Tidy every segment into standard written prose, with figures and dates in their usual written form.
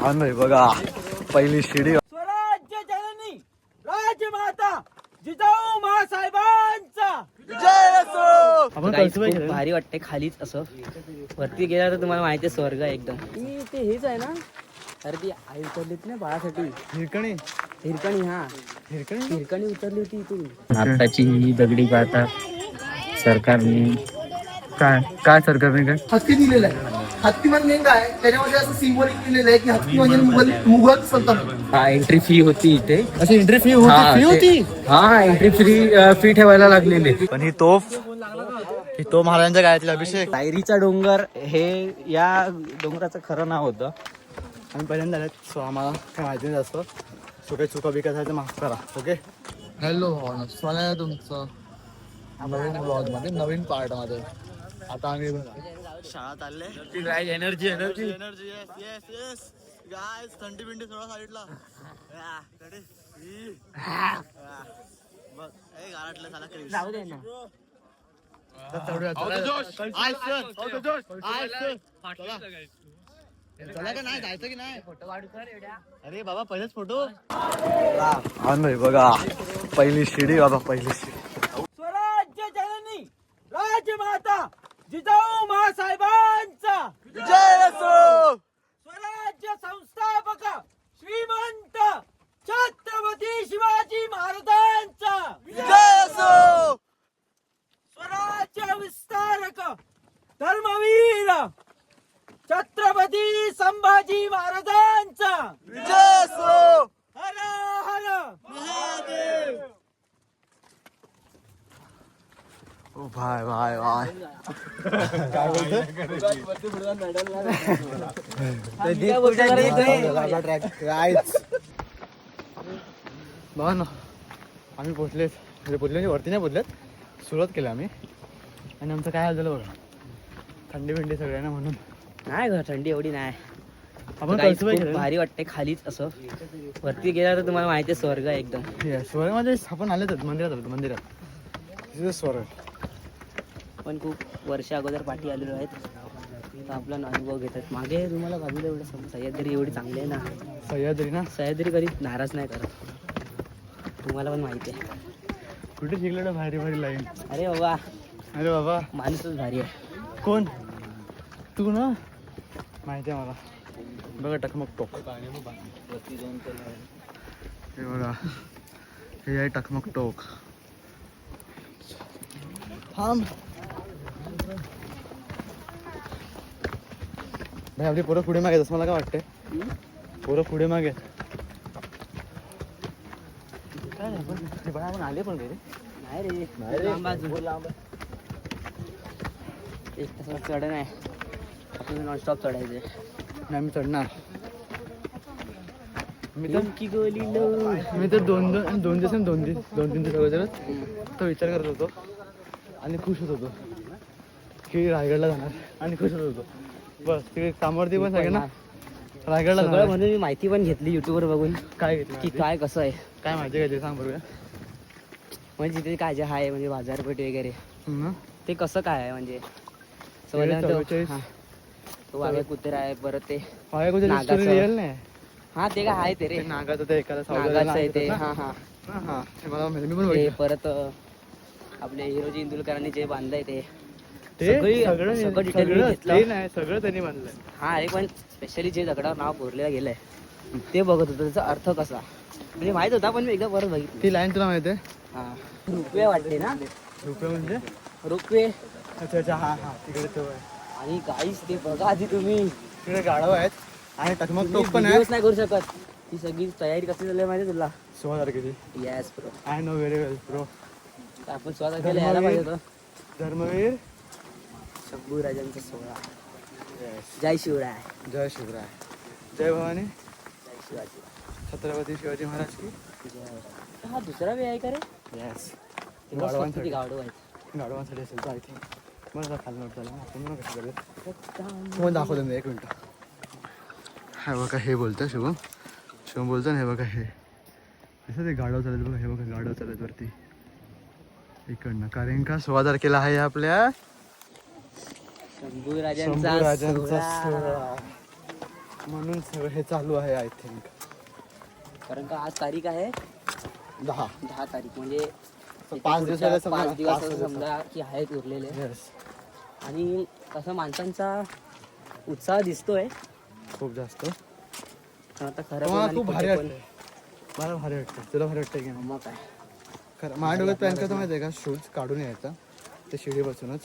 हा नाही बघा पहिली शिडी. स्वराज्य जननी राजमाता जिजाऊ मासाहेबांचा जय असो. आपण Guys, खूप भारी वाटते खालीच असं. वरती गेला तर तुम्हाला माहिती आहे स्वर्ग आहे एकदम. ते हेच आहे ना, अरे ती आई उतरलीत ना बाळासाठी हिरकणी हिरकणी. हा हिरकणी हिरकणी उतरली होती इथून. आताची ही दगडी पाहता सरकारने काय काय सरकारने काय हत्ती दिलेलं आहे. हत्ती म्हणजे काय, त्याच्यामध्ये असं सिम्बॉलिक दिलेलं आहे की हत्ती म्हणजे मुघल सल्तनत. हा एंट्री फी होती इथे. अशी एंट्री फी हा, फी होती. हा एंट्री फी ठेवायला लागलेली. पण ही तोफ महाराजांच्या काळातील अभिषेक. तायरीचा डोंगर हे या डोंगराचं खरं नाव होतं. आम्ही पहिल्यांदा आलेत, सो आम्हाला काय माहिती नाही जास्त. सो काही चुका बिका झाल्या तर माफ करा. ओके. हॅलो स्वागत आहे तुमचं नवीन ब्लॉग मध्ये, नवीन पार्ट मध्ये. आता आम्ही शाळा चालले. Energy energy energy. Yes yes yes guys. थंडी बिंडी थोडा साईडला. बघ ए गारटलं झाला क्रेज. जाऊ दे ना. चला का नाही जायचं की नाही. अरे बाबा पहिलेच फोटो. हा नाही बघा पहिली शिडी. बाबा पहिली शिडी. स्वराज्य जननी राजमाता जिजाऊ मासाहेबांचा जय असो. स्वराज्य संस्थापक श्रीमंत छत्रपती शिवाजी महाराजांचा जय असो. स्वराज्य विस्तारक धर्मवीर छत्रपती संभाजी महाराजांचा जय असो. हर हर महादेव. ओ भाई भाई भाई काय बोलतोय. बघा ना आम्ही पोचलेत, म्हणजे पोचले वरती नाही पोचलेत, सुरुवात केली आम्ही. आणि आमचं काय हाल झालं बघा, थंडी बिंडी सगळ्यांना म्हणून. नाही ग थंडी एवढी नाही. आपण Guys, कळसुबाई खूप भारी वाटते खालीच असं. वरती गेला तर तुम्हाला माहिती आहे स्वर्ग आहे एकदम. स्वर्गामध्ये आपण आलेच मंदिरात आलो. मंदिरात स्वर्ग. पण खूप वर्ष अगोदर पाठी आलेलो आहेत, तर आपला अनुभव घेतात. मागे तुम्हाला बाजूला एवढं सह्याद्री एवढी चांगली आहे ना. सह्याद्री ना. सह्याद्री कधी नाराज नाही करत, तुम्हाला पण माहिती आहे. कुठे शिकलेलं भारी भारी लाईन. अरे बाबा अरे बाबा माणूसच भारी आहे. कोण तू ना, माहिती आहे मला. बघा टकमक टोक. हे बघा हे आहे टकमक टोक. थांब भाई. आपली पोरं पुढे मागे असं मला काय वाटतंय. पोरं पुढे मागे काय आपण आले पण घरी नाही रे. लांब एक तासात चढ नाही, आपल्याला नॉनस्टॉप चढायचे. नाही मी चढणार. मी तर दोन दिवस 2-3 दिवस अगोदरच तो विचार करत होतो आणि खुश होत होतो की रायगडला जाणार. आणि खुश होत होतो बस. तिकडे कामावरती पण सगळे ना रायगडला जाणार. म्हणून मी माहिती पण घेतली युट्यूबवर बघून काय घेतलं की काय कसं आहे, काय माहिती काय ते सांग बरोबर. म्हणजे तिथे काय जे आहे म्हणजे बाजारपेठ वगैरे ना ते कसं काय आहे म्हणजे. चव्वेचाळीस. तो वाघ्या कुत्रा आहे, परत ते नागाचं रिअल नाही. हा ते काय आहे ते रे, नागाचं ते एखादा नागाचं आहे ते. हा हा हा ते मला माहिती. मी पण ते बघितलं. परत आपले हिरोजी इंदुलकरांनी जे बांधलंय ते ते सगळी- सगळं सगळं detail सगळं घेतलं. ते नाही, सगळं त्यांनी बांधलंय. हा अरे पण स्पेशली जे दगडावर नाव कोरलेलं गेलंय ते बघत होतं, त्याचा अर्थ कसा म्हणजे माहित होता, पण मी एकदा परत बघितलं. ती लाईन तुला माहिती आहे. हा रुपये वाटते ना, रुपये म्हणजे रुपये. अच्छा अच्छा. हा हा तिकडे तो आहे. आणि गाईस ते बघा आधी तुम्ही, तिकडे गाढव आहेत आणि टकमक टोक पण आहे. व्हिडिओच नाही करू शकत. ती सगळी तयारी कशी झाली माहिती तुला. 16 तारखेची. Yes bro, I know very well bro. आपण स्वतः केलं यायला पाहिजे होतं. धर्मवीर शंभू राजांचा सोहळा. जय शिवराय. जय शिवराय. जय भवानी. जय शिवाजी. छत्रपती शिवाजी महाराज की जय. हा दुसरा वे आहे का रे. येस. गाडवांसाठी गाडव आहेत. गाडवांसाठी असेल तर आय थिंक. मला खाली नोट झाला. आपण मग कसं करूया तुम्हाला दाखवतो मी. 1 मिनटं. हा बघा हे बोलतोय शुभम. शुभम बोलतो ना. हे बघा हे कसं ते गाडव चालत बघा. हे बघा गाडव चालत वरती इकडनं. कारण का 16 तारखेला आहे आपल्या शंभू राजांचा सोहळा. म्हणून सगळं हे चालू आहे आय थिंक. कारण का आज तारीख आहे 10. 10 तारीख म्हणजे 5 दिवसाला समजा 5 दिवस 5 दिवस. समजा की आहेत उरलेले. येस, आणि कसं माणसांचा उत्साह दिसतोय. खूप जास्त. पण आता खरं मला पण खूप आणि भारी खोटं पण. वाटतं. मला भारी वाटतं. तुला भारी वाटतं की नाही? मग काय खरं माझ्या डोक्यात प्लॅन कसं माहिती आहे का, शूज काढून यायचा ते शिडी बसूनच.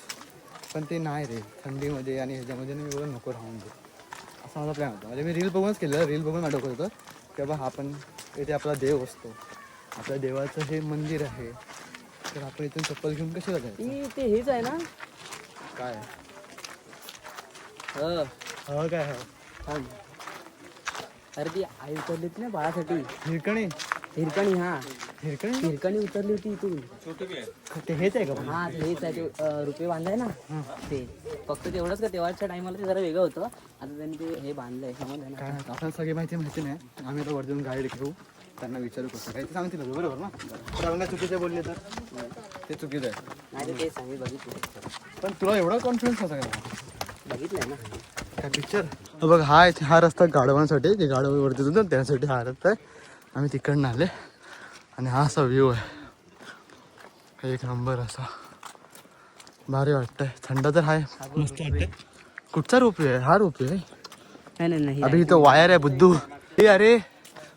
पण ते नाही रे, थंडीमध्ये आणि ह्याच्यामध्ये मी एवढं नको राहून दे, असा माझा प्लॅन होता. म्हणजे मी रील बघूनच केलं. रील बघून माझ्या डोक्यात होतं की बाबा हा पण इथे आपला देव असतो, आपल्या देवाचं हे मंदिर आहे, तर आपण इथून चप्पल घेऊन कशाला जायचं? ते हेच आहे ना. काय हं. हो काय हो थांब. अरे ती आई उतरलीत ना बाळासाठी. हिरकणी हिरकणी. हा हिरकणी हिरकणी उतरली होती इथून. ते हेच आहे का पण? हा ते हेच आहे ते रुपये बांधाय ना ते. फक्त तेवढंच का तेव्हाच्या टायमाला ते जरा वेगळं होतं. आता त्यांनी ते हे बांधलंय समजलं ना. काय नाही, आपल्याला सगळी माहिती नाही. आम्ही आता वरती गाईड घेऊ, त्यांना विचारू कसं काय ते सांगतील बरोबर ना. रंगा चुकीचे बोलले तर ते चुकीचं आहे. नाही ते तेच सांगितलं बघितलं. पण तुला एवढा कॉन्फिडन्स कसा काय? बघितलंय ना. काय पिक्चर बघ. हा रस्ता गाढवांसाठी, जे गाढवावरती होतं ना त्यासाठी हा रस्ता आहे. आम्ही तिकडनं आले आणि हा असा व्ह्यू आहे, एक नंबर असा भारी वाटतंय. थंड तर आहे, मस्त वाटतंय. कुठचा रोपवे आहे? हा रोपवे आहे. नाही अभि इथं वायर आहे बुद्धू. हे अरे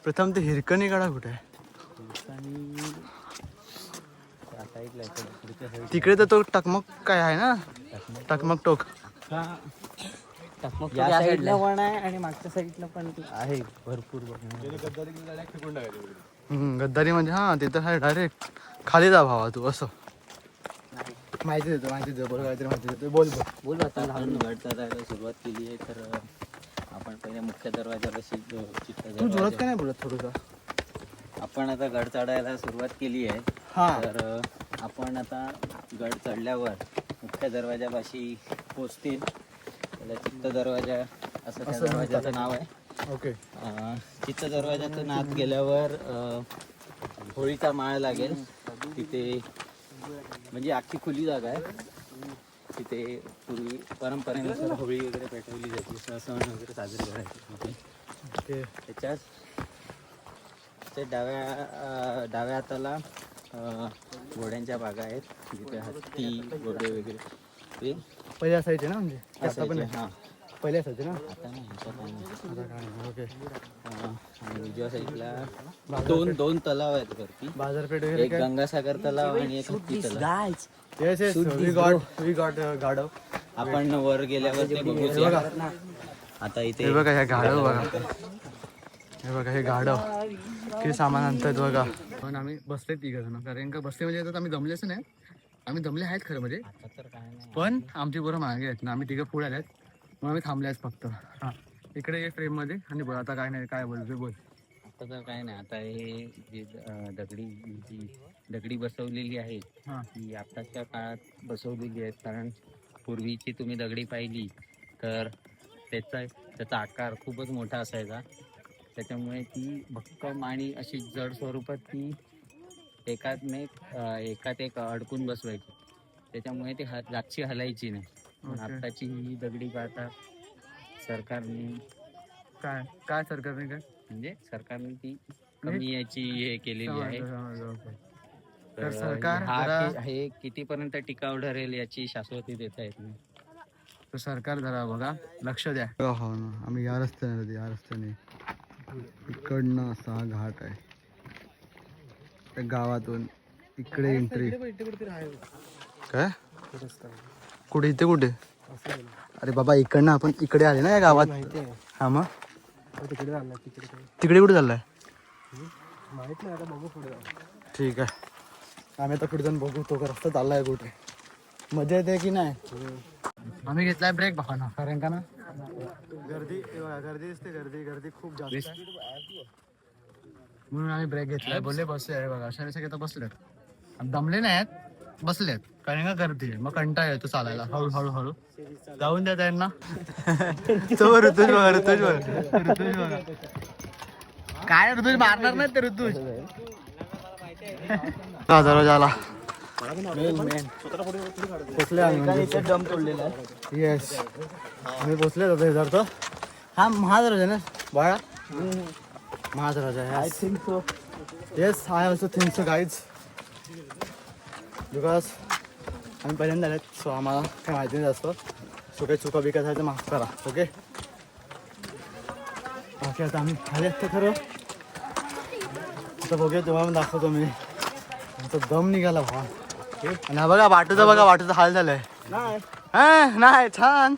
प्रथम ते हिरकणी गाडा कुठे आहे? तिकडे तर तो टकमक काय आहे ना, टकमक टोक. या साईडला पण आहे आणि मागच्या साईडला पण आहे भरपूर. गद्दारी म्हणजे हा ते तर आहे, डायरेक्ट खाली जा भावा तू असं. माहिती देतो बोल, काहीतरी माहिती देतो. बोल बोल आता. आपण गड चढायला सुरुवात केली आहे, तर आपण पहिले मुख्य दरवाजापाशी तू जोरात का नाही बोलत थोडंसं? आपण आता गड चढायला सुरुवात केली आहे. हा तर आपण आता गड चढल्यावर मुख्य दरवाजापाशी पोचतील. त्याला चित्त दरवाजा असं त्या दरवाजाचं नाव आहे. ओके. चित्त दरवाजातून आत गेल्यावर होळीचा माळ लागेल तिथे. म्हणजे अख्खी खुली जागा आहे तिथे. पूर्वी परंपरेनुसार होळी वगैरे पेटवली जाते, सण वगैरे साजरे करायचे. ओके. त्याच्यात ते डाव्या हाताला घोड्यांच्या बागा आहेत, जिथे हत्ती घोडे वगैरे ते पहिले असायचे ना, म्हणजे आता पण असायचे. हां, पहिले असायचे ना, आता नाही, आता काही नाही. आता काय नाही. ओके. आणि उजव्या साईडला दोन तलाव आहेत वरती. बाजारपेठ वगैरे एक गंगासागर तलाव आणि एक हत्ती तलाव. येस येस, वी गॉट गाढव. आपण वर गेल्यावर ते बघूया. आता इथे हे बघा, ह्या गाढव बघा. हे बघा हे गाढव किती सामान आणतात बघा. पण आम्ही बसले तिघं जण, कारण का बसले म्हणजे आता आम्ही जमलेच नाही. आम्ही जमले आहेत खरं म्हणजे, आता तर काय नाही. पण आमची बरं मागे आहेत ना, आम्ही तिघं पुढे आल्यात, मग आम्ही थांबले आहेत फक्त. हां इकडे ये फ्रेम मध्ये आणि बोल आता काय नाही, काय बोलतो बोल. आता तर काय नाही. आता हे जी दगडी बसवलेली आहे हां ती आताच्या काळात बसवलेली आहेत. कारण पूर्वीची तुम्ही दगडी पाहिली तर त्याचा आकार खूपच मोठा असायचा. त्याच्यामुळे ती भक्कम आणि अशी जड स्वरूपात ती एकात एक अडकून बसवायची. त्याच्यामुळे ती जागची हलायची नाही. पण ओके. आत्ताची ही दगडी पाहता सरकारने काय काय सरकारने काय म्हणजे सरकारने ती कमी याची हे केलेली आहे. तर सरकार हे कितीपर्यंत टिकाऊ ठरेल याची शाश्वती देता येत नाही. तर सरकार जरा बघा लक्ष द्या. हो ना, आम्ही या रस्त्याने इकडनं असा घाट आहे, त्या गावातून इकडे एंट्री. काय कुठे इथे कुठे? अरे बाबा इकडनं आपण इकडे आले ना या गावात. हा मग तिकडे कुठे चाललाय माहित नाही, आता बघू पुढे. ठीक आहे, आम्ही आता पुढे जाऊन बघू तो रस्ता चाललाय कुठे. मजा येते की नाही. आम्ही घेतलाय ब्रेक बघा, कारण का ना गर्दी दिसते, गर्दी खूप जास्त आहे. म्हणून आम्ही ब्रेक घेतलाय. बोलले बसले आहे बघा, अशा सगळे तर बसलेत, दमले नाहीत, बसलेत, कारण का गर्दी आहे. मग कंटाळा येतो चालायला. हळू जाऊन द्या त्यांना. तो ऋतुज बघा काय ऋतुज मारणार नाही ते ऋतुज. दरवाजा आला. पोचले आम्ही, दम तोडलेला आहे. येस आम्ही पोचले. 1000 तो हा महादरवाजा ना बाळा महादरवाजा I think so yes I also think so guys because आम्ही पहिल्यांदा आलेत सो आम्हाला काय माहिती नाही जास्त सो काही चुका बिका झाल्या तर माफ करा ओके बाकी आता आम्ही खाली असतो खरं आता बघूया तेव्हा पण दाखवतो मी आमचा दम निघाला भावा आणि हा बघा वाटूचा हाल झालाय नाही छान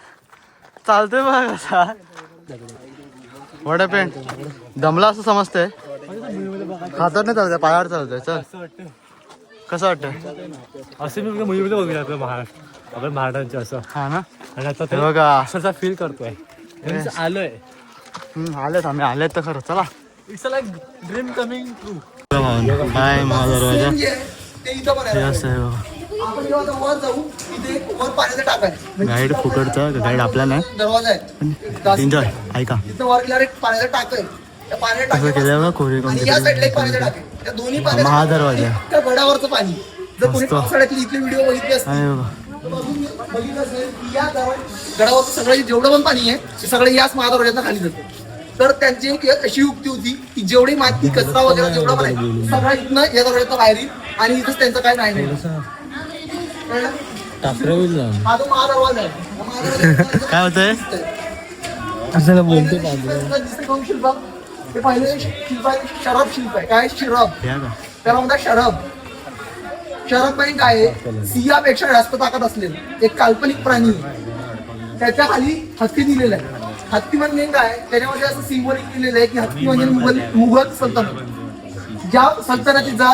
चालतोय बघा कसा वडा पेंट दमला असं समजतंय हातात नाही चालतंय पायावर चालतंय चल कसं वाटतं असं मी मुलीमध्ये बघूया आपलं महाराष्ट्र आपण महाराष्ट्रांचं असं हा ना आणि आता हे बघा असा फील करतोय आलोय आलेत आम्ही आलेत तर खरं चला it's like dream coming true काय महादरवाजा आपण जेव्हा वर जाऊ तिथे वर पाण्याचा टाका आहे गाईड फुकटचा गाईड आपला नाही दरवाजा आहे एन्जॉय ऐका तिथं वर गेल्यावर एक पाण्याचा टाक आहे त्या पाण्याच्या असं केलं बघा कोरी आणि या साईडला एक पाण्याचा टाक आहे त्या दोन्ही पाण्याच्या महादरवाजा त्या गडावरचं पाणी जर कोणी पावसाळ्यातले इथले व्हिडिओ बघितले असतील आणि बघा तर बघितलं असेल की या गडावरचं सगळं जेवढं पण पाणी आहे ते सगळं याच महादरवाज्यातनं खाली जातं तर त्यांची एक अशी युक्ती होती की जेवढी माती कचरा वगैरे जेवढं पण आहे सगळं इथनं या दरवाज्यातनं बाहेर येईल आणि इथंच त्यांचं काय नाही हा तो महादरवाजा आहे या महादरवाज्यात काय होतंय शिल्प ते पहिले शिल्प आहे शराब शिल्प आहे काय शराब या का त्याला म्हणतात शराब शराब म्हणजे काय आहे सिंहापेक्षा जास्त ताकद असलेलं एक काल्पनिक प्राणी आहे. त्याच्या खाली हत्ती दिलेला आहे हत्ती म्हणजे काय त्याच्यामध्ये असं सिंबॉलिक दिलेलं आहे की हत्ती म्हणजे मुघल सल्तनत ज्या सल्तनतीचा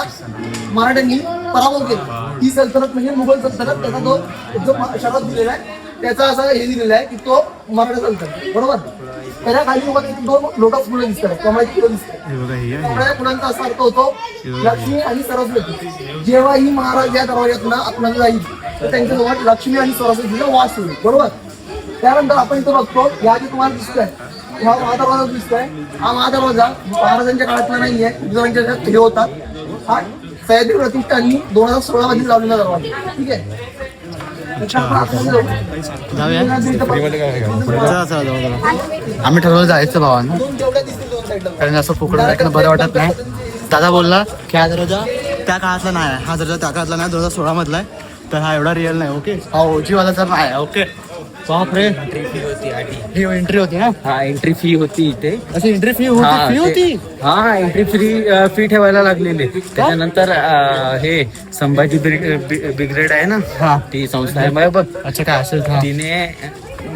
मराठ्यांनी पराभव केला ही सल्तनत म्हणजे मुघल सल्तनत त्याचा तो जो शराब दिलेला आहे त्याचा असं हे दिलेलं आहे की तो मराठा सल्तनत बरोबर त्याच्या खाली दोन लोटस फुलं दिसतात कमळाची फुलं दिसतात हे बघा हे कमळाच्या फुलांचा असा अर्थ होतो लक्ष्मी आणि सरस्वती जेव्हा ही महाराज या दरवाज्यातून आपण जाईल तर त्यांच्यासोबत लक्ष्मी आणि सरस्वतीचा वास होईल बरोबर त्यानंतर आपण इथं बघतो या जे तुम्हाला दिसतोय हा महादरवाजा दिसतोय हा महादरवाजा महाराजांच्या काळातला नाहीये गुजरांच्या हे होतात हा सह्याद्री प्रतिष्ठाननी 2016 मध्ये लावलेला दरवाजा ठीक आहे आम्ही ठरवलं जायचं भावानं दोन जेवढ्या दिसतील दोन साईडला कारण असं फुकट ऐकणं बरं वाटत नाही दादा बोलला की हा दरवाजा त्या काळातला नाही आहे हा दरवाजा त्या काळातला नाही 2016 मधला आहे तर हा एवढा रिअल नाही ओके हा ओजीवाला तर नाही ओके बापरे एंट्री फी होती आधी ही एंट्री होती ना हा एंट्री फी होती इथे अशी एंट्री फी हा, फी होती हा एंट्री फी ठेवायला लागलेली त्याच्यानंतर हे संभाजी ब्रिगेड आहे ना हा ती संस्था आहे बघ अच्छा काय असेल हा. तिने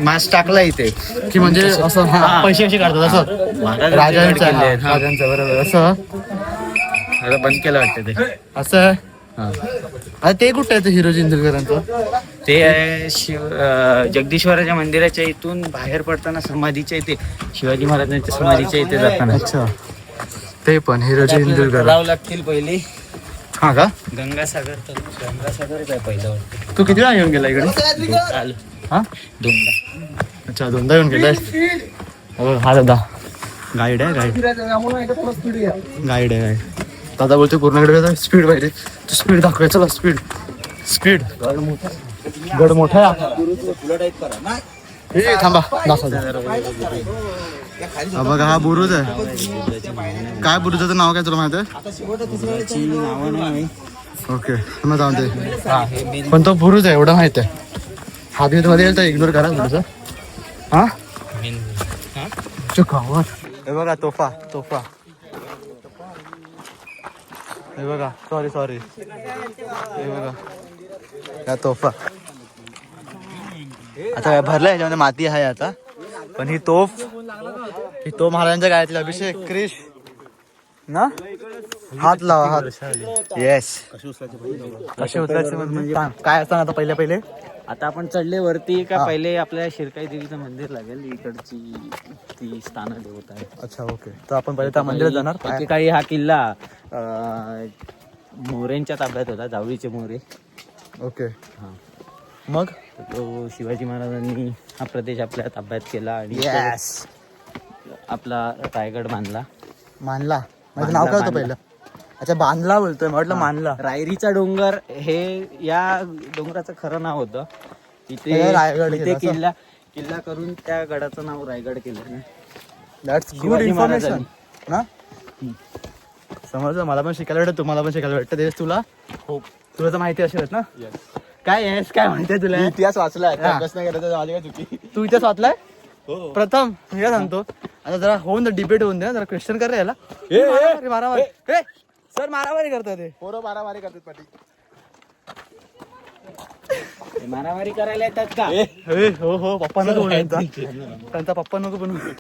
मास्क टाकला इथे की म्हणजे असं हा पैसे कसे काढतात असं महाराजांचे राजांचं गड किल्ले आहेत. हा, राजांचं बरोबर असं आता बंद केलं वाटतं ते असं हा. आता ते कुठं आहे हिरो इंदुरकरांचं ते आहे जगदीश्वराच्या मंदिराच्या इथून बाहेर पडताना समाधीच्या इथे शिवाजी महाराजांच्या समाधीच्या इथे जाताना अच्छा ते पण हिरोजी इंदुरकर लाव लागतील पहिली हा का गंगासागरच आहे पहिलं वाटतं तू किती वेळा येऊन गेला इकडे आलं हा दोनदा अच्छा दोनदा येऊन गेलाय हा दादा गाईड आहे गाईड गाईड आहे गाईड दादा बोलतो पूर्णकडे स्पीड पाहिजे तू स्पीड दाखवाय चला स्पीड स्पीड गड मोठा आहे थांबा दाखवतो हा बघा हा बुरुज आहे काय बुरुजाचं नाव काय तुला माहिती आहे ओके मग जाऊन दे पण तो बुरुज आहे एवढं माहिती आहे हा दिवस मध्ये तर इग्नोर करा बुरुज हा चुकावर हे बघा तोफा तोफा हे बघा सॉरी हे बघा या तोफा आता भरलं ह्याच्यामध्ये माती आहे आता पण ही तोफ महाराजांच्या गायतली अभिषेक क्रिश ना हात लावा हात येस कसे उतरायचे म्हणजे काय असतं आता पहिले आता आपण चढले वरती का पहिले आपल्या शिरकाई देवीचं मंदिर लागेल इकडची ती स्थान देवता आहे अच्छा ओके तर आपण पहिले त्या मंदिरात जाणार एकेकाळी हा किल्ला मोरेंच्या ताब्यात होता जावळीचे मोरे ओके हा मग तो शिवाजी महाराजांनी हा प्रदेश आपल्या ताब्यात केला आणि आपला रायगड बांधला मानला माझं नाव काय होतं पहिलं अच्छा बांधला बोलतोय म्हटलं मानला रायरीचा डोंगर हे या डोंगराचं खरं नाव होतं हे रायगड इथे केलं असं? किल्ला करून त्या गडाचं नाव रायगड केलं. दॅट्स गुड शिवाजी इन्फॉर्मेशन ना. समजलं, मला पण शिकायला भेटत, तुम्हाला पण शिकायला भेटतं. तेच तुला तुला तर माहिती असेल ना. काय आहेस, काय माहितीये तुला? इतिहास वाचलाय, हा. अभ्यास नाही करायचा, माझी काय चुकी. तू इतिहास वाचलाय प्रथम? मी काय सांगतो, आता जरा होऊन डिबेट होऊन दे ना, जरा क्वेश्चन कर रे याला. मारामारी सर मारामारी करतात ते. पोरं मारामारी करतात पाठी. मारामारी करायला येतात का? हो पप्पा नको बनू त्यांचा पप्पा नको बनू.